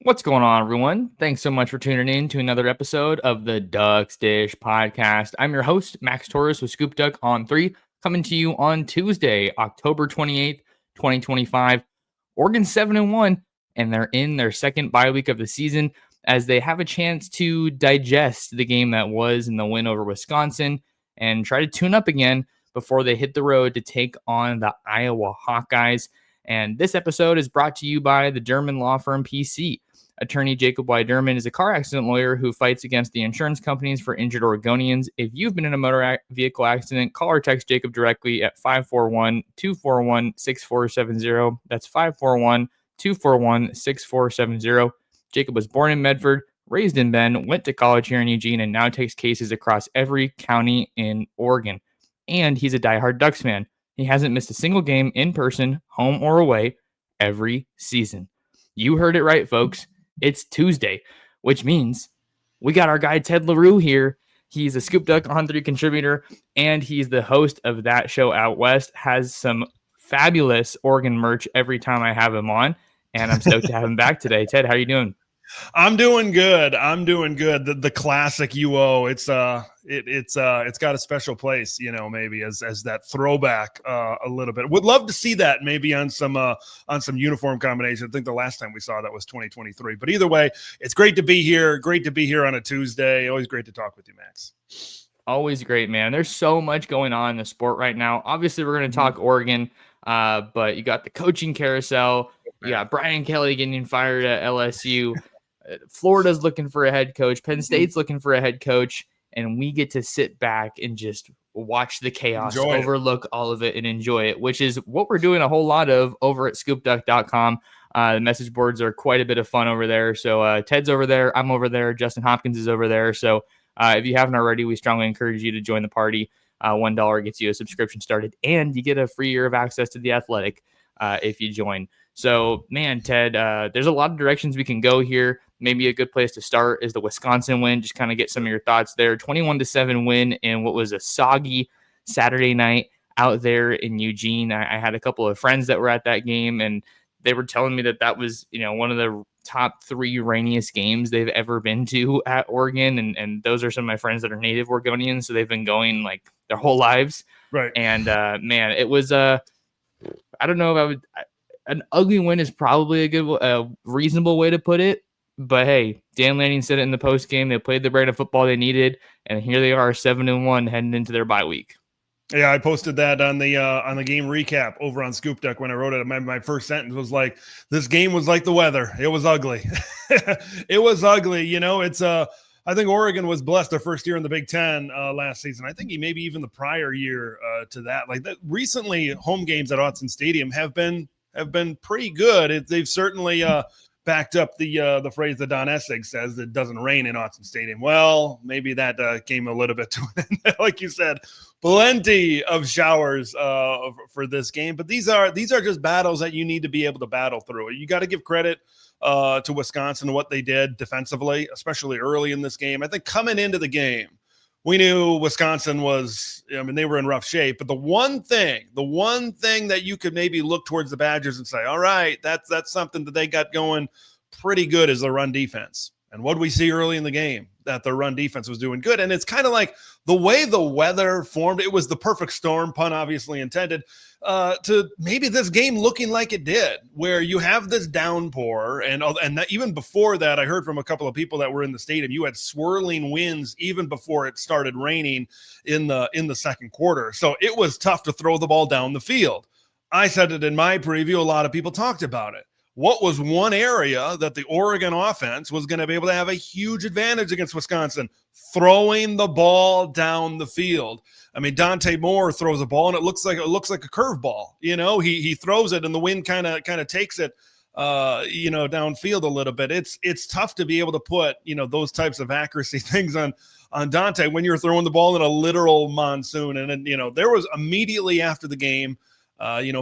What's going on, everyone? Thanks so much for tuning in to another episode of the Ducks Dish podcast. I'm your host, Max Torres with Scoop Duck on 3, coming to you on Tuesday, October 28th, 2025. Oregon 7-1, and they're in their second bye week of the season as they have a chance to digest the game that was in the win over Wisconsin and try to tune up again before they hit the road to take on the Iowa Hawkeyes. And this episode is brought to you by the Derman law firm PC. Attorney Jacob Y. Derman is a car accident lawyer who fights against the insurance companies for injured Oregonians. If you've been in a motor vehicle accident, call or text Jacob directly at 541-241-6470. That's 541-241-6470. Jacob was born in Medford, raised in Bend, went to college here in Eugene, and now takes cases across every county in Oregon. And he's a diehard Ducks fan. He hasn't missed a single game in person, home or away, every season. You heard it right, folks. It's Tuesday, which means we got our guy Ted Leroux here. He's a Scoop Duck on 3 contributor, and he's the host of that show out west. Has some fabulous Oregon merch every time I have him on, and I'm stoked to have him back today. Ted, how are you doing? I'm doing good. The classic UO. It's got a special place, maybe as that throwback a little bit. Would love to see that maybe on some uniform combination. I think the last time we saw that was 2023. But either way, it's great to be here. Great to be here on a Tuesday. Always great to talk with you, Max. Always great, man. There's so much going on in the sport right now. Obviously, we're going to talk Oregon, but you got the coaching carousel. You got Brian Kelly getting fired at LSU. Florida's looking for a head coach. Penn State's looking for a head coach. And we get to sit back and just watch the chaos, overlook all of it, and enjoy it, which is what we're doing a whole lot of over at scoopduck.com. The message boards are quite a bit of fun over there. So Ted's over there. I'm over there. Justin Hopkins is over there. So if you haven't already, we strongly encourage you to join the party. $1 gets you a subscription started, and you get a free year of access to The Athletic if you join. So, man, Ted, there's a lot of directions we can go here. Maybe a good place to start is the Wisconsin win. Just kind of get some of your thoughts there. 21-7 win in what was a soggy Saturday night out there in Eugene. I had a couple of friends that were at that game, and they were telling me that was, one of the top 3 rainiest games they've ever been to at Oregon. And those are some of my friends that are native Oregonians, so they've been going like their whole lives. Right. And, man, it was, I don't know if I would, an ugly win is probably a reasonable way to put it. But hey, Dan Lanning said it in the post game. They played the brand of football they needed, and here they are, 7-1, heading into their bye week. Yeah, I posted that on the game recap over on Scoop Duck when I wrote it. My first sentence was like, "This game was like the weather. It was ugly. It was ugly." It's I think Oregon was blessed their first year in the Big Ten last season. I think maybe even the prior year to that. Like that, recently, home games at Autzen Stadium have been pretty good. They've certainly backed up the phrase that Don Essig says, that it doesn't rain in Autzen Stadium. Well, maybe that came a little bit to an end. Like you said, plenty of showers for this game. But these are just battles that you need to be able to battle through. You got to give credit to Wisconsin, what they did defensively, especially early in this game. I think coming into the game, we knew Wisconsin was, they were in rough shape, but the one thing that you could maybe look towards the Badgers and say, all right, that's something that they got going pretty good is the run defense. And what we see early in the game, that the run defense was doing good. And it's kind of like the way the weather formed, it was the perfect storm, pun obviously intended, to maybe this game looking like it did, where you have this downpour. And that, even before that, I heard from a couple of people that were in the stadium, you had swirling winds even before it started raining in the second quarter. So it was tough to throw the ball down the field. I said it in my preview. A lot of people talked about it. What was one area that the Oregon offense was going to be able to have a huge advantage against Wisconsin? Throwing the ball down the field. I mean, Dante Moore throws a ball and it looks like a curveball. He throws it and the wind kind of takes it, downfield a little bit. It's tough to be able to put, those types of accuracy things on Dante when you're throwing the ball in a literal monsoon. And then, there was immediately after the game,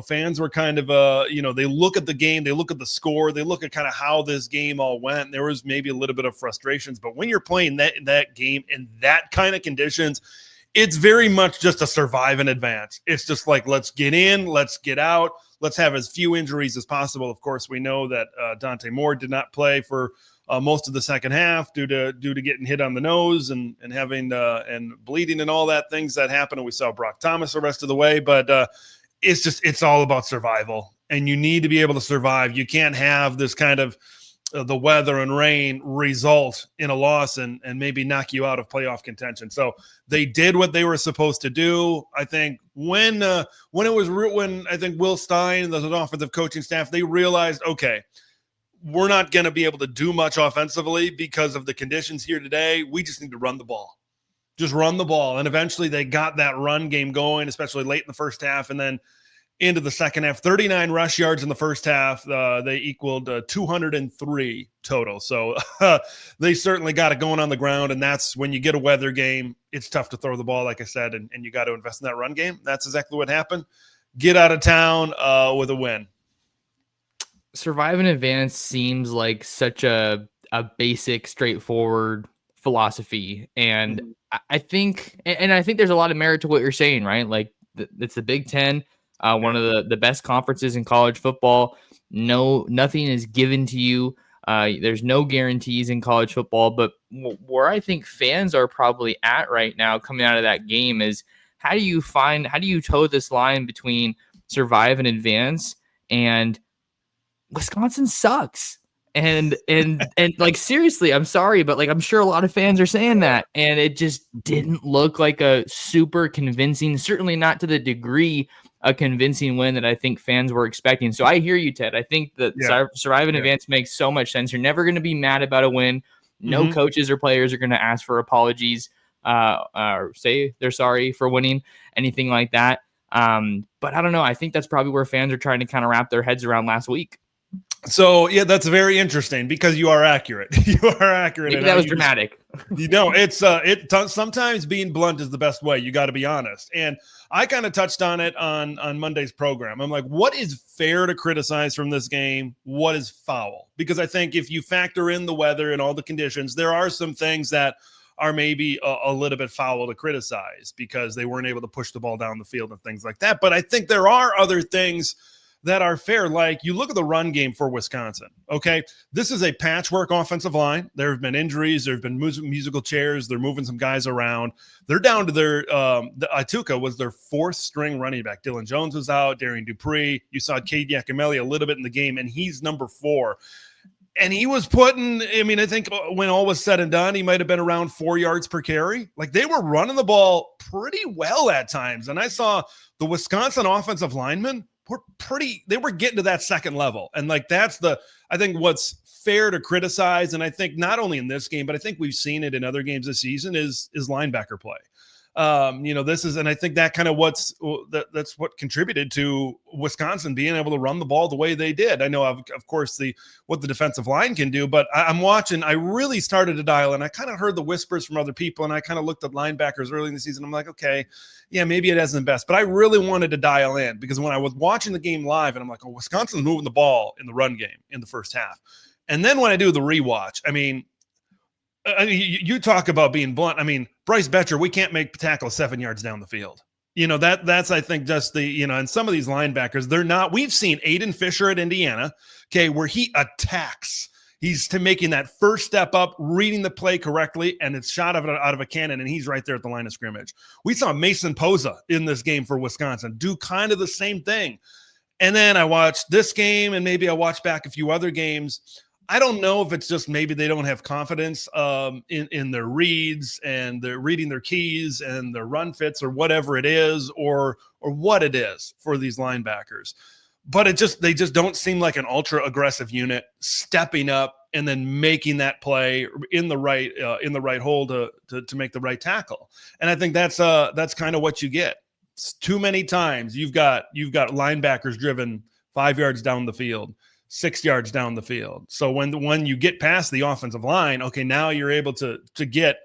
fans were kind of, they look at the game, they look at the score, they look at kind of how this game all went. There was maybe a little bit of frustrations, but when you're playing that game in that kind of conditions, it's very much just a survive and advance. It's just like, let's get in, let's get out, let's have as few injuries as possible. Of course, we know that Dante Moore did not play for most of the second half due to getting hit on the nose and having and bleeding and all that things that happened. And we saw Brock Thomas the rest of the way, but it's all about survival, and you need to be able to survive. You can't have this kind of the weather and rain result in a loss and maybe knock you out of playoff contention. So they did what they were supposed to do. I think when I think Will Stein, the offensive coaching staff, they realized, okay, we're not going to be able to do much offensively because of the conditions here today. We just need to run the ball. Just run the ball. And eventually they got that run game going, especially late in the first half. And then into the second half, 39 rush yards in the first half. They equaled 203 total. So they certainly got it going on the ground. And that's when you get a weather game, it's tough to throw the ball, like I said, and you got to invest in that run game. That's exactly what happened. Get out of town with a win. Survive in advance seems like such a basic, straightforward philosophy. And I think there's a lot of merit to what you're saying, right? Like it's the Big Ten, one of the best conferences in college football. Nothing is given to you. There's no guarantees in college football, but where I think fans are probably at right now coming out of that game is how do you toe this line between survive and advance and Wisconsin sucks. And like, seriously, I'm sorry, but like, I'm sure a lot of fans are saying that, and it just didn't look like a super convincing, certainly not to the degree a convincing win that I think fans were expecting. So I hear you, Ted. I think that survive in advance makes so much sense. You're never going to be mad about a win. No coaches or players are going to ask for apologies, or say they're sorry for winning, anything like that. But I don't know. I think that's probably where fans are trying to kind of wrap their heads around last week. So, yeah, that's very interesting because you are accurate. You are accurate. Maybe that was dramatic. It's sometimes being blunt is the best way. You got to be honest. And I kind of touched on it on Monday's program. I'm like, what is fair to criticize from this game? What is foul? Because I think if you factor in the weather and all the conditions, there are some things that are maybe a little bit foul to criticize because they weren't able to push the ball down the field and things like that. But I think there are other things that are fair. Like you look at the run game for Wisconsin. Okay. This is a patchwork offensive line. There have been injuries. There have been musical chairs. They're moving some guys around. They're down to their, Atuka was their fourth string running back. Dylan Jones was out, Darian Dupree. You saw Cade Yakimelli a little bit in the game, and he's number 4. And he was putting, I think when all was said and done, he might have been around 4 yards per carry. Like they were running the ball pretty well at times. And I saw the Wisconsin offensive linemen they were getting to that second level. And like, I think what's fair to criticize. And I think not only in this game, but I think we've seen it in other games this season is linebacker play. And I think that kind of that's what contributed to Wisconsin being able to run the ball the way they did. I know, of course, what the defensive line can do, but I'm watching. I really started to dial in. I kind of heard the whispers from other people, and I kind of looked at linebackers early in the season. I'm like, okay, yeah, maybe it hasn't been best, but I really wanted to dial in because when I was watching the game live, and I'm like, oh, Wisconsin's moving the ball in the run game in the first half, and then when I do the rewatch, you talk about being blunt. Bryce Betcher, we can't make tackle 7 yards down the field. That's, I think, just and some of these linebackers, they're not. We've seen Aiden Fisher at Indiana, okay, where he attacks. He's making that first step up, reading the play correctly, and it's shot out of a cannon, and he's right there at the line of scrimmage. We saw Mason Posa in this game for Wisconsin do kind of the same thing. And then I watched this game, and maybe I watched back a few other games. I don't know if it's just maybe they don't have confidence in their reads and they're reading their keys and their run fits or whatever it is or what it is for these linebackers. But they just don't seem like an ultra aggressive unit stepping up and then making that play in the right hole to make the right tackle. And I think that's kind of what you get. It's too many times you've got linebackers driven 5 yards down the field, 6 yards down the field. So when you get past the offensive line, okay, now you're able to get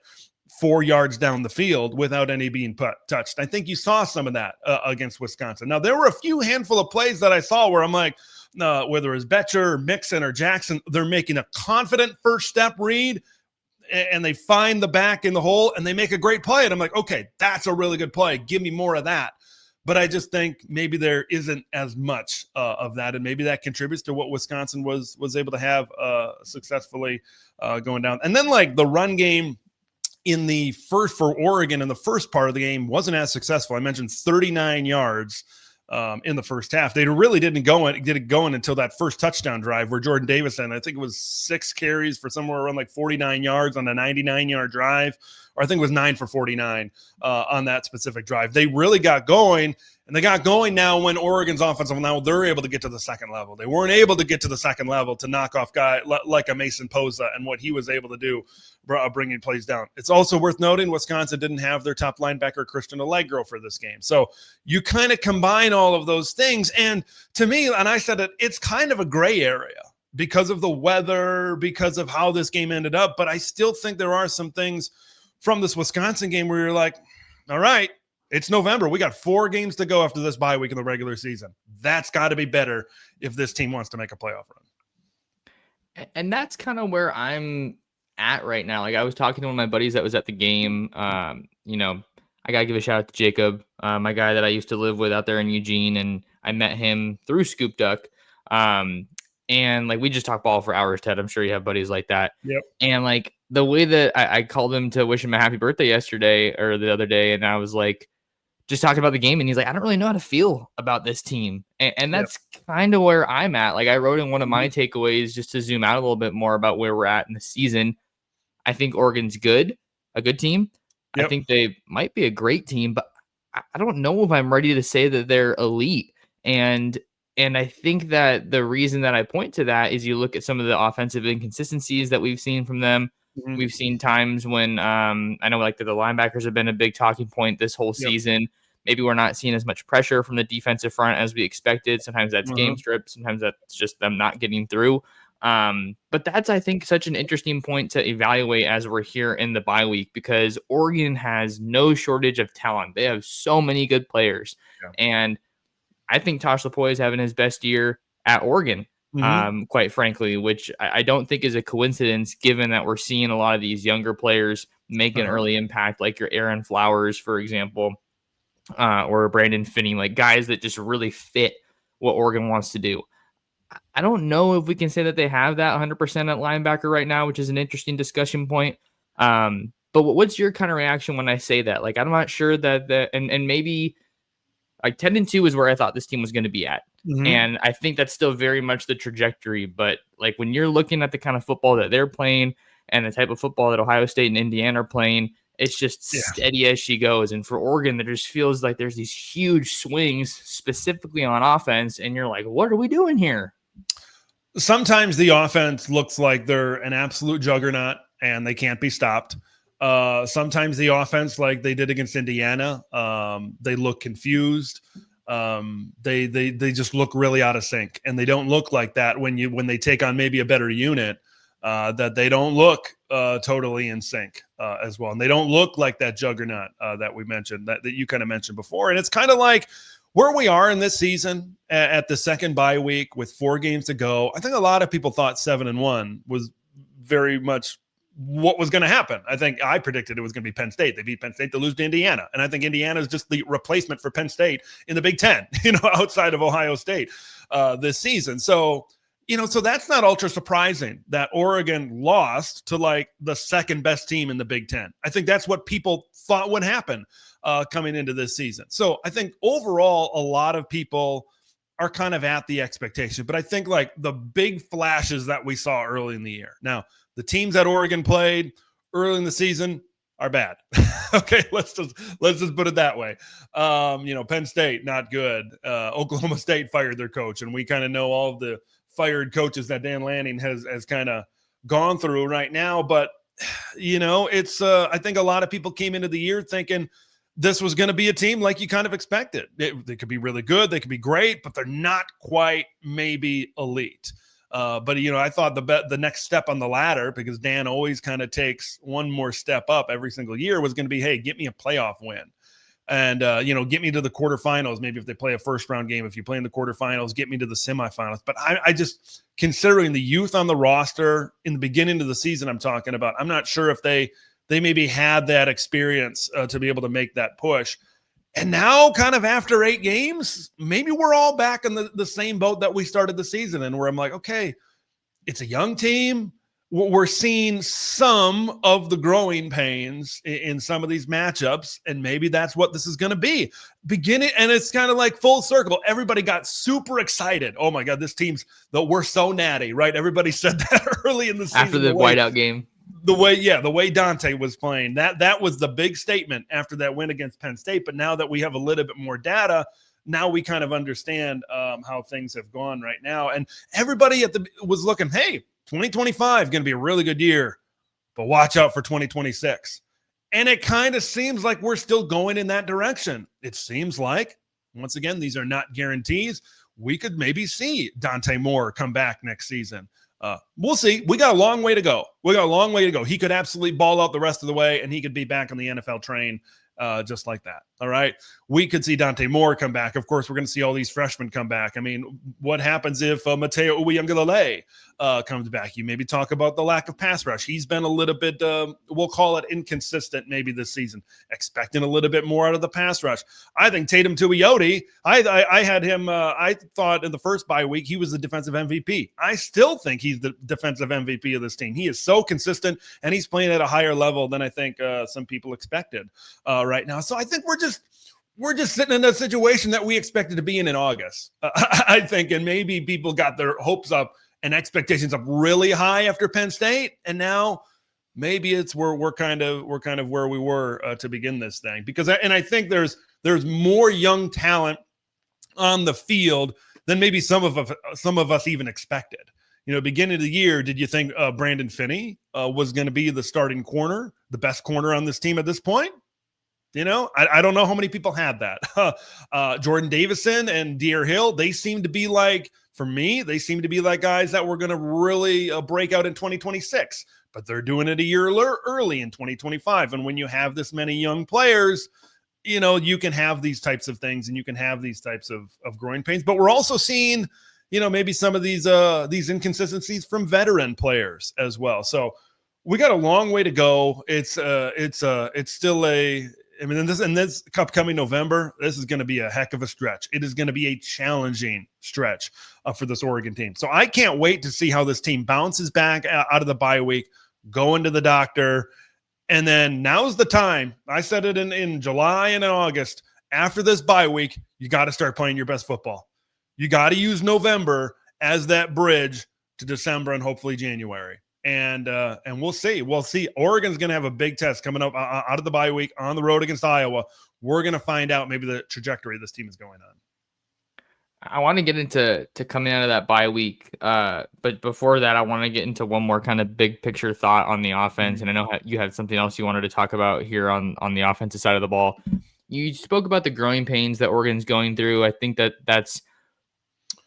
4 yards down the field without any being touched. I think you saw some of that against Wisconsin. Now, there were a few handful of plays that I saw where I'm like, whether it's Betcher or Mixon or Jackson, they're making a confident first step read and they find the back in the hole and they make a great play. And I'm like, okay, that's a really good play. Give me more of that. But I just think maybe there isn't as much of that, and maybe that contributes to what Wisconsin was able to have successfully going down. And then like the run game in the first for Oregon in the first part of the game wasn't as successful. I mentioned 39 yards in the first half. They really didn't get it going until that first touchdown drive where Jordan Davidson, I think it was 6 carries for somewhere around like 49 yards on a 99-yard drive, or I think it was 9 for 49 on that specific drive. They really got going, and they got going now when Oregon's offensive, now they're able to get to the second level. They weren't able to get to the second level to knock off guy like a Mason Posa and what he was able to do bringing plays down. It's also worth noting Wisconsin didn't have their top linebacker, Christian Allegro, for this game. So you kind of combine all of those things. And to me, and I said it, it's kind of a gray area because of the weather, because of how this game ended up. But I still think there are some things from this Wisconsin game where you're like, all right, it's November. We got 4 games to go after this bye week in the regular season. That's got to be better if this team wants to make a playoff run. And that's kind of where I'm at right now. Like I was talking to one of my buddies that was at the game. You know, I gotta give a shout out to Jacob, my guy that I used to live with out there in Eugene, and I met him through Scoop Duck. And like we just talk ball for hours, Ted. I'm sure you have buddies like that. Yep. And like the way that I called him to wish him a happy birthday yesterday or the other day, and I was like, just talking about the game, and he's like, I don't really know how to feel about this team. And that's kind of where I'm at. Like I wrote in one of my takeaways just to zoom out a little bit more about where we're at in the season. I think Oregon's good, a good team. Yep. I think they might be a great team, but I don't know if I'm ready to say that they're elite. And I think that the reason that I point to that is you look at some of the offensive inconsistencies that we've seen from them. Mm-hmm. We've seen times when I know like the linebackers have been a big talking point this whole season. Maybe we're not seeing as much pressure from the defensive front as we expected. Sometimes that's game strips. Sometimes that's just them not getting through. But that's, I think, such an interesting point to evaluate as we're here in the bye week, because Oregon has no shortage of talent. They have so many good players. Yeah. And I think Tosh Lupoi is having his best year at Oregon, quite frankly, which I don't think is a coincidence, given that we're seeing a lot of these younger players make an early impact, like your Aaron Flowers, for example, or Brandon Finney, like guys that just really fit what Oregon wants to do. I don't know if we can say that they have that 100% at linebacker right now, which is an interesting discussion point. But what's your kind of reaction when I say that? Like, I'm not sure that and maybe like 10-2 is where I thought this team was going to be at. And I think that's still very much the trajectory. But like when you're looking at the kind of football that they're playing and the type of football that Ohio State and Indiana are playing, it's just steady as she goes. And for Oregon, there just feels like there's these huge swings specifically on offense. And you're like, what are we doing here? Sometimes the offense looks like they're an absolute juggernaut and they can't be stopped. Sometimes the offense, like they did against Indiana, they look confused. They just look really out of sync, and they don't look like that when they take on maybe a better unit. That they don't look totally in sync as well. And they don't look like that juggernaut that we mentioned, that you kind of mentioned before. And it's kind of like where we are in this season at the second bye week with 4 games to go. I think a lot of people thought 7-1 was very much what was going to happen. I think I predicted it was going to be Penn State. They beat Penn State to lose to Indiana. And I think Indiana is just the replacement for Penn State in the Big Ten, outside of Ohio State this season. So, so that's not ultra surprising that Oregon lost to like the second best team in the Big Ten. I think that's what people thought would happen coming into this season. So I think overall, a lot of people are kind of at the expectation, but I think like the big flashes that we saw early in the year. Now, the teams that Oregon played early in the season are bad. Okay, let's just put it that way. Penn State, not good. Oklahoma State fired their coach, and we kind of know all of the fired coaches that Dan Lanning has kind of gone through right now. But it's I think a lot of people came into the year thinking this was going to be a team like you kind of expected. They could be really good, they could be great, but they're not quite maybe elite. But I thought the next step on the ladder, because Dan always kind of takes one more step up every single year, was going to be, hey, get me a playoff win. And, get me to the quarterfinals. Maybe if they play a first round game, if you play in the quarterfinals, get me to the semifinals. But I just, considering the youth on the roster in the beginning of the season, I'm talking about, I'm not sure if they maybe had that experience to be able to make that push. And now, kind of after 8 games, maybe we're all back in the same boat that we started the season in, where I'm like, okay, it's a young team. We're seeing some of the growing pains in some of these matchups, and maybe that's what this is going to be. Beginning, and it's kind of like full circle. Everybody got super excited. Oh my God, this team's we're so natty, right? Everybody said that early in the season. After the whiteout game. The way Dante was playing, that was the big statement after that win against Penn State. But now that we have a little bit more data, now we kind of understand how things have gone right now. And everybody was looking, hey, 2025 going to be a really good year, but watch out for 2026. And it kind of seems like we're still going in that direction. It seems like, once again, these are not guarantees. We could maybe see Dante Moore come back next season. We'll see. We got a long way to go. He could absolutely ball out the rest of the way, and he could be back on the NFL train just like that. All right. We could see Dante Moore come back. Of course, we're going to see all these freshmen come back. I mean, what happens if Mateo Uyunglele comes back? You maybe talk about the lack of pass rush. He's been a little bit, we'll call it inconsistent maybe this season, expecting a little bit more out of the pass rush. I think Tatum Tuioti, I had him, I thought in the first bye week, he was the defensive MVP. I still think he's the defensive MVP of this team. He is so consistent, and he's playing at a higher level than I think some people expected right now. So I think we're just sitting in a situation that we expected to be in August, I think, and maybe people got their hopes up and expectations up really high after Penn State, and now maybe it's where we're kind of where we were to begin this thing. Because I think there's more young talent on the field than maybe some of us even expected. You know, beginning of the year, did you think Brandon Finney was going to be the starting corner, the best corner on this team at this point? You know, I don't know how many people had that. Jordan Davidson and Deere Hill, they seem to be like, for me, they seem to be like guys that were going to really break out in 2026, but they're doing it a year early in 2025. And when you have this many young players, you know, you can have these types of things and you can have these types of growing pains. But we're also seeing, you know, maybe some of these inconsistencies from veteran players as well. So we got a long way to go. It's still in this upcoming November, this is going to be a heck of a stretch. It is going to be a challenging stretch for this Oregon team. So I can't wait to see how this team bounces back out of the bye week, go into the doctor, and then now's the time. I said it in July and in August. After this bye week, you got to start playing your best football. You got to use November as that bridge to December and hopefully January. And we'll see. Oregon's going to have a big test coming up out of the bye week on the road against Iowa. We're going to find out maybe the trajectory this team is going on. I want to get into coming out of that bye week. But before that, I want to get into one more kind of big picture thought on the offense. And I know you had something else you wanted to talk about here on the offensive side of the ball. You spoke about the growing pains that Oregon's going through. I think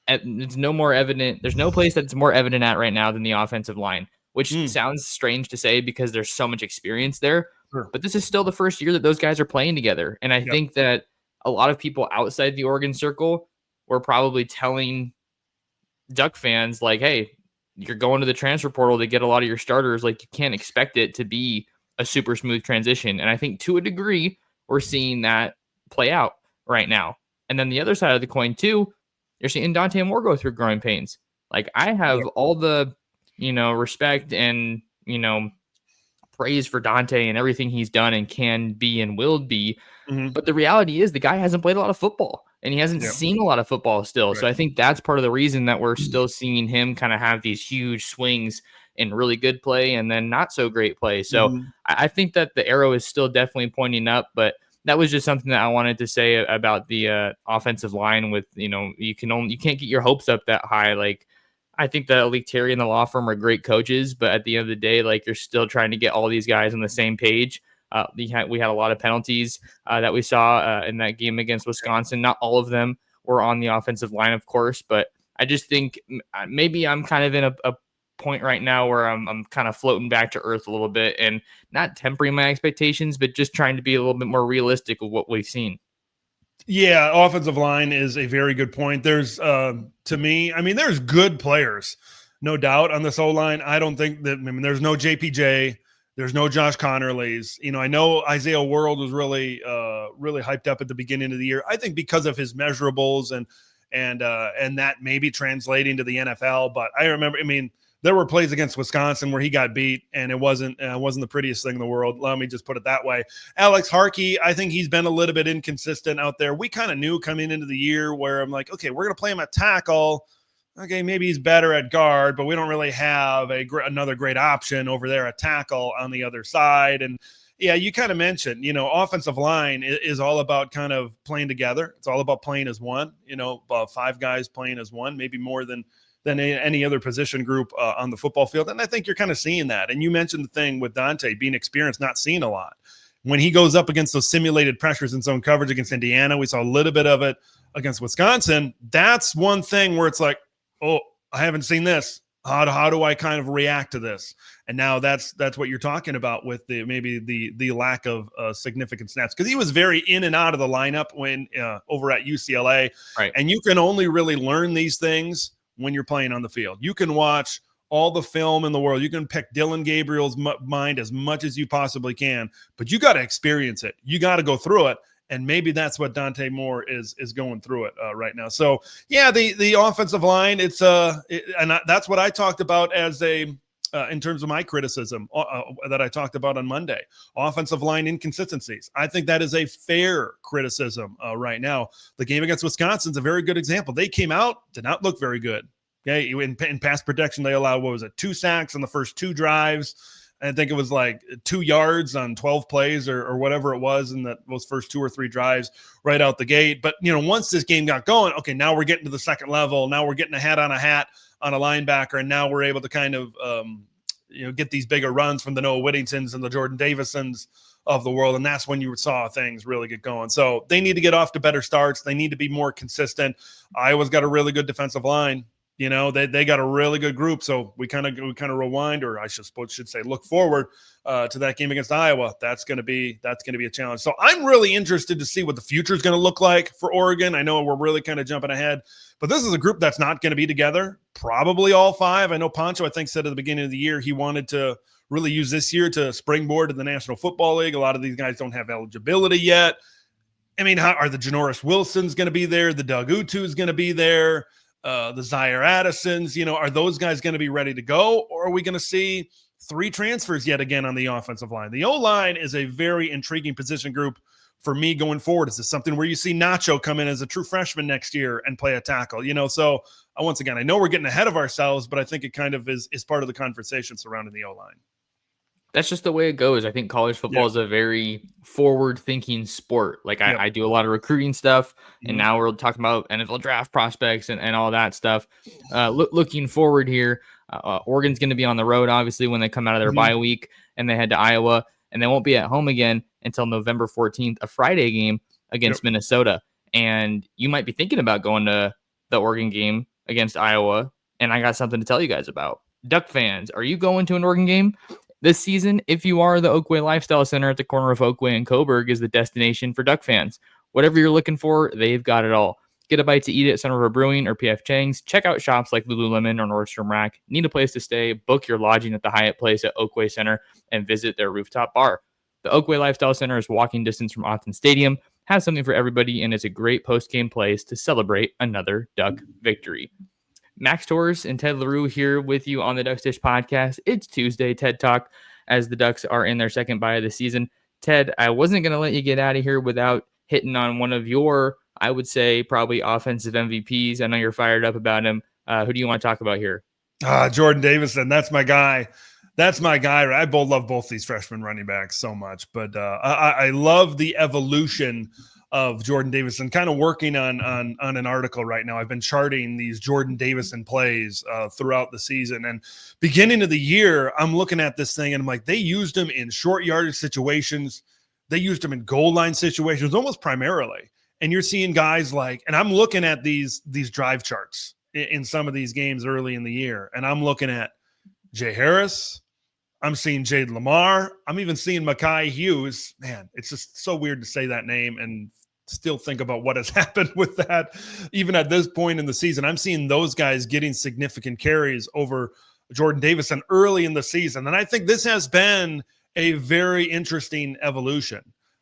it's no more evident. There's no place that's more evident at right now than the offensive line, which sounds strange to say because there's so much experience there. Sure. But this is still the first year that those guys are playing together. And I think that a lot of people outside the Oregon circle were probably telling Duck fans like, hey, you're going to the transfer portal to get a lot of your starters. Like, you can't expect it to be a super smooth transition. And I think to a degree, we're seeing that play out right now. And then the other side of the coin too, you're seeing Dante Moore go through growing pains. Like, I have all the, respect and, praise for Dante and everything he's done and can be and will be. Mm-hmm. But the reality is the guy hasn't played a lot of football and he hasn't seen a lot of football still. Right. So I think that's part of the reason that we're still seeing him kind of have these huge swings in really good play and then not so great play. So I think that the arrow is still definitely pointing up, but that was just something that I wanted to say about the offensive line with, you can't get your hopes up that high. Like, I think that Alik Terry and the law firm are great coaches, but at the end of the day, like, you're still trying to get all these guys on the same page. We had a lot of penalties that we saw in that game against Wisconsin. Not all of them were on the offensive line, of course, but I just think maybe I'm kind of in a point right now where I'm kind of floating back to earth a little bit and not tempering my expectations, but just trying to be a little bit more realistic with what we've seen. Yeah, offensive line is a very good point. There's, to me, there's good players, no doubt, on this O-line. I don't think that, there's no JPJ. There's no Josh Connerly's. I know Isaiah World was really hyped up at the beginning of the year. I think because of his measurables and that maybe translating to the NFL. But I remember, there were plays against Wisconsin where he got beat, and it wasn't the prettiest thing in the world. Let me just put it that way. Alex Harkey, I think he's been a little bit inconsistent out there. We kind of knew coming into the year where I'm like, okay, we're going to play him at tackle. Okay, maybe he's better at guard, but we don't really have another great option over there at tackle on the other side. And yeah, you kind of mentioned, offensive line is all about kind of playing together. It's all about playing as one, about 5 guys playing as one, maybe more than any other position group on the football field. And I think you're kind of seeing that. And you mentioned the thing with Dante being experienced, not seeing a lot. When he goes up against those simulated pressures in zone coverage against Indiana, we saw a little bit of it against Wisconsin. That's one thing where it's like, oh, I haven't seen this. How do I kind of react to this? And now that's what you're talking about with the lack of significant snaps, because he was very in and out of the lineup when over at UCLA. Right. And you can only really learn these things when you're playing on the field. You can watch all the film in the world. You can pick Dylan Gabriel's mind as much as you possibly can, but you got to experience it. You got to go through it. And maybe that's what Dante Moore is going through it right now. So yeah, the offensive line, that's what I talked about as in terms of my criticism that I talked about on Monday. Offensive line inconsistencies. I think that is a fair criticism right now. The game against Wisconsin is a very good example. They came out, did not look very good. Okay, in pass protection, they allowed 2 sacks in the first 2 drives. I think it was like 2 yards on 12 plays or whatever it was in those first 2 or 3 drives right out the gate. But, once this game got going, okay, now we're getting to the second level. Now we're getting a hat on a linebacker, and now we're able to kind of, get these bigger runs from the Noah Whittingtons and the Jordan Davisons of the world. And that's when you saw things really get going. So they need to get off to better starts. They need to be more consistent. Iowa's got a really good defensive line. They got a really good group. So we kind of rewind, or I should say, look forward to that game against Iowa. That's going to be a challenge. So I'm really interested to see what the future is going to look like for Oregon. I know we're really kind of jumping ahead, but this is a group that's not going to be together. Probably all 5. I know Pancho, I think, said at the beginning of the year he wanted to really use this year to springboard to the National Football League. A lot of these guys don't have eligibility yet. How are the Janoris Wilsons going to be there? The Doug Utu is going to be there. The Zaire Addisons, are those guys going to be ready to go? Or are we going to see 3 transfers yet again on the offensive line? The O-line is a very intriguing position group for me going forward. Is this something where you see Nacho come in as a true freshman next year and play a tackle? So once again, I know we're getting ahead of ourselves, but I think it kind of is part of the conversation surrounding the O-line. That's just the way it goes. I think college football is a very forward-thinking sport. Like I do a lot of recruiting stuff, and now we're talking about NFL draft prospects and all that stuff. Looking forward here, Oregon's going to be on the road, obviously, when they come out of their bye week, and they head to Iowa, and they won't be at home again until November 14th, a Friday game against Minnesota. And you might be thinking about going to the Oregon game against Iowa, and I got something to tell you guys about. Duck fans, are you going to an Oregon game this season? If you are, the Oakway Lifestyle Center at the corner of Oakway and Coburg is the destination for Duck fans. Whatever you're looking for, they've got it all. Get a bite to eat at Center River Brewing or PF Chang's. Check out shops like Lululemon or Nordstrom Rack. Need a place to stay? Book your lodging at the Hyatt Place at Oakway Center and visit their rooftop bar. The Oakway Lifestyle Center is walking distance from Autzen Stadium, has something for everybody, and is a great post-game place to celebrate another Duck victory. Max Torres and Ted Leroux here with you on the Ducks Dish podcast. It's Tuesday, Ted Talk, as the Ducks are in their second bye of the season. Ted, I wasn't going to let you get out of here without hitting on one of your, I would say, probably offensive MVPs. I know you're fired up about him. Who do you want to talk about here? Jordan Davidson. That's my guy. I love both these freshman running backs so much, but I love the evolution of Jordan Davidson. Kind of working on an article right now. I've been charting these Jordan Davidson plays throughout the season, and beginning of the year, I'm looking at this thing and I'm like, they used him in short yardage situations. They used him in goal line situations, almost primarily. And you're seeing guys like, and I'm looking at these drive charts in some of these games early in the year, and I'm looking at Jay Harris. I'm seeing Jade Lamar. I'm even seeing Mekhi Hughes. Man, it's just so weird to say that name and still think about what has happened with that. Even at this point in the season, I'm seeing those guys getting significant carries over Jordan Davidson early in the season. And I think this has been a very interesting evolution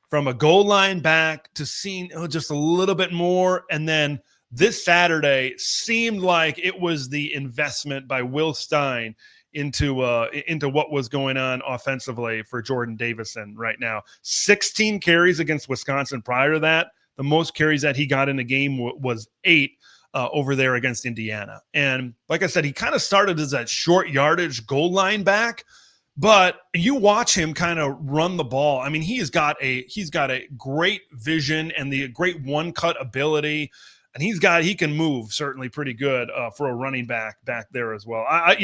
from a goal line back to seeing just a little bit more. And then this Saturday seemed like it was the investment by Will Stein into what was going on offensively for Jordan Davidson right now. 16 carries against Wisconsin prior to that. The most carries that he got in a game was 8 over there against Indiana. And like I said, he kind of started as that short yardage goal line back, but you watch him kind of run the ball. I mean, he's got a great vision and the great one cut ability, and he can move certainly pretty good for a running back there as well. I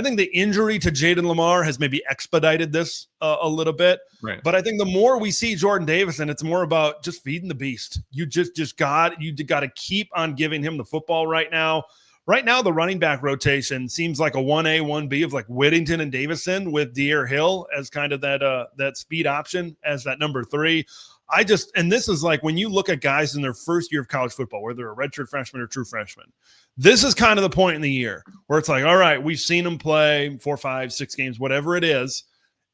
think the injury to Jaden Lamar has maybe expedited this a little bit, right? But I think the more we see Jordan Davidson, it's more about just feeding the beast. You got to keep on giving him the football right now. Right now, the running back rotation seems like a 1A, 1B of like Whittington and Davidson with De'Aaron Hill as kind of that speed option as that number 3. And this is like when you look at guys in their first year of college football, whether they're a redshirt freshman or true freshman, this is kind of the point in the year where it's like, all right, we've seen them play 4, 5, 6 games, whatever it is.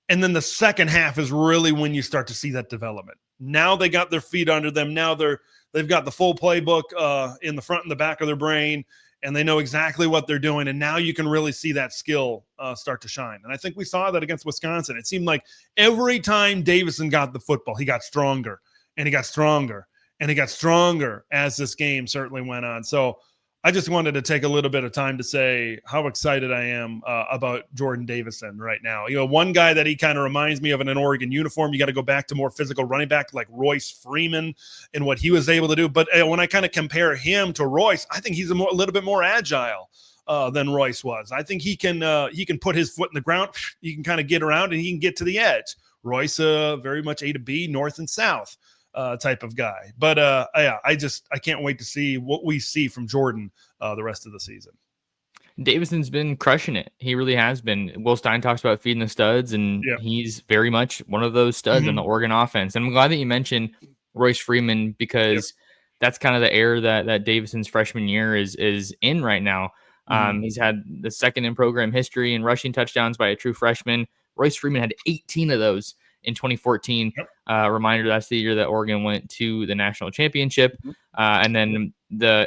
And then the second half is really when you start to see that development. Now they got their feet under them. Now they've got the full playbook in the front and the back of their brain, and they know exactly what they're doing. And now you can really see that skill start to shine. And I think we saw that against Wisconsin. It seemed like every time Davidson got the football, he got stronger and he got stronger and he got stronger as this game certainly went on. So I just wanted to take a little bit of time to say how excited I am about Jordan Davidson right now. One guy that he kind of reminds me of in an Oregon uniform, you got to go back to more physical running back like Royce Freeman and what he was able to do. But when I kind of compare him to Royce, I think he's a little bit more agile than Royce was. I think he can put his foot in the ground. He can kind of get around and he can get to the edge. Royce, very much A to B, north and south. Type of guy. But I can't wait to see what we see from Jordan the rest of the season. Davidson's been crushing it. He really has been. Will Stein talks about feeding the studs, and he's very much one of those studs in the Oregon offense. And I'm glad that you mentioned Royce Freeman because that's kind of the era that Davidson's freshman year is in right now. He's had the second in program history in rushing touchdowns by a true freshman. Royce Freeman had 18 of those in 2014. Reminder, that's the year that Oregon went to the national championship. And then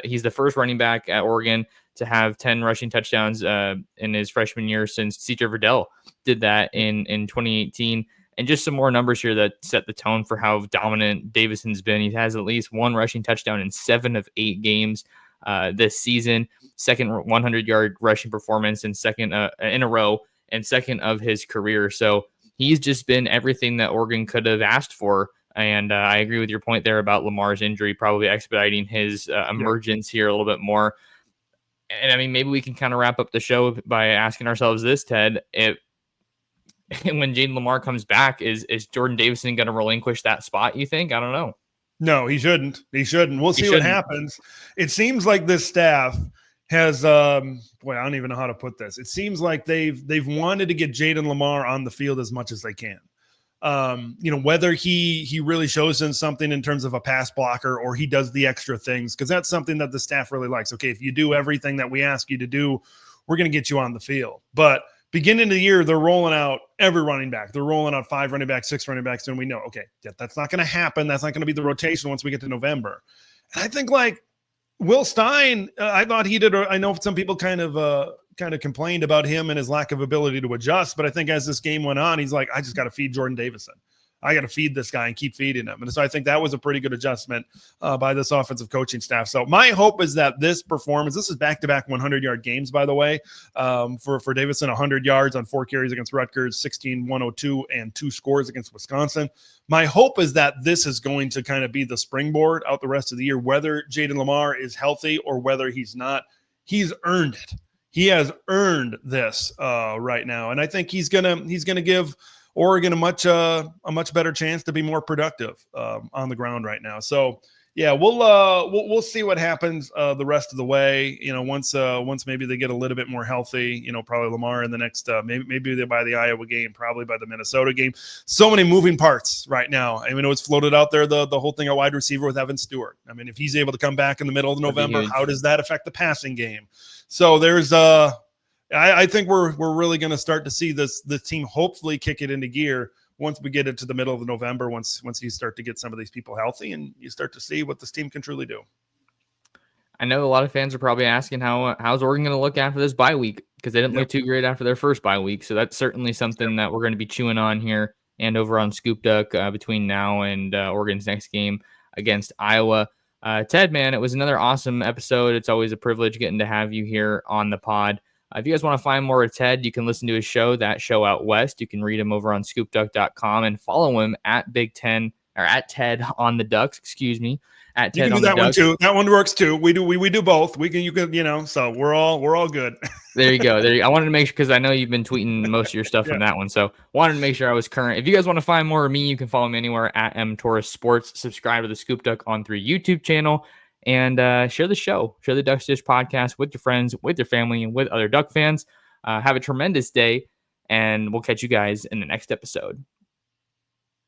he's the first running back at Oregon to have 10 rushing touchdowns in his freshman year since C.J. Verdell did that in 2018. And just some more numbers here that set the tone for how dominant Davidson's been. He has at least 1 rushing touchdown in 7 of 8 games this season. Second 100-yard rushing performance and second in a row and second of his career. So he's just been everything that Oregon could have asked for. And I agree with your point there about Lamar's injury, probably expediting his emergence here a little bit more. And I mean, maybe we can kind of wrap up the show by asking ourselves this, Ted, when Jaden Lamar comes back, is Jordan Davidson going to relinquish that spot, you think? I don't know. No, he shouldn't. We'll see what happens. It seems like this staff has I don't even know how to put this. It seems like they've wanted to get Jaden Lamar on the field as much as they can. Whether he really shows them something in terms of a pass blocker or he does the extra things, because that's something that the staff really likes. Okay, if you do everything that we ask you to do, we're going to get you on the field. But beginning of the year, they're rolling out every running back. They're rolling out 5 running backs, 6 running backs, and we know, okay, that's not going to happen. That's not going to be the rotation once we get to November. And I think like Will Stein, I thought he did. I know some people kind of complained about him and his lack of ability to adjust, but I think as this game went on, he's like, I just got to feed Jordan Davidson. I got to feed this guy and keep feeding him. And so I think that was a pretty good adjustment by this offensive coaching staff. So my hope is that this performance, this is back-to-back 100-yard games, by the way, for Davidson, 100 yards on 4 carries against Rutgers, 16, 102, and 2 scores against Wisconsin. My hope is that this is going to kind of be the springboard out the rest of the year, whether Jaden Lamar is healthy or whether he's not. He's earned it. He has earned this right now. And I think he's gonna give Oregon a much better chance to be more productive on the ground right now. So yeah, we'll see what happens the rest of the way. Once maybe they get a little bit more healthy. Probably Lamar in the next maybe they by the Iowa game, probably by the Minnesota game. So many moving parts right now. I mean, it was floated out there the whole thing at wide receiver with Evan Stewart. I mean, if he's able to come back in the middle of November, how does that affect the passing game? So there's I think we're really going to start to see this team hopefully kick it into gear once we get into the middle of November. Once you start to get some of these people healthy and you start to see what this team can truly do. I know a lot of fans are probably asking how's Oregon going to look after this bye week, because they didn't look too great after their first bye week. So that's certainly something that we're going to be chewing on here and over on Scoop Duck between now and Oregon's next game against Iowa. Ted, man, it was another awesome episode. It's always a privilege getting to have you here on the pod. If you guys want to find more of Ted, you can listen to his show, That Show Out West. You can read him over on scoopduck.com and follow him at Big Ten, or at Ted on the Ducks, excuse me. At you Ted can do on that the one Ducks. too. That one works too. We do both. You can, so we're all good. There you go. I wanted to make sure, because I know you've been tweeting most of your stuff from that one. So wanted to make sure I was current. If you guys want to find more of me, you can follow me anywhere at Torres Sports. Subscribe to the Scoop Duck on 3 YouTube channel, and share the show. Share the Ducks Dish podcast with your friends, with your family, and with other Duck fans. Have a tremendous day, and we'll catch you guys in the next episode.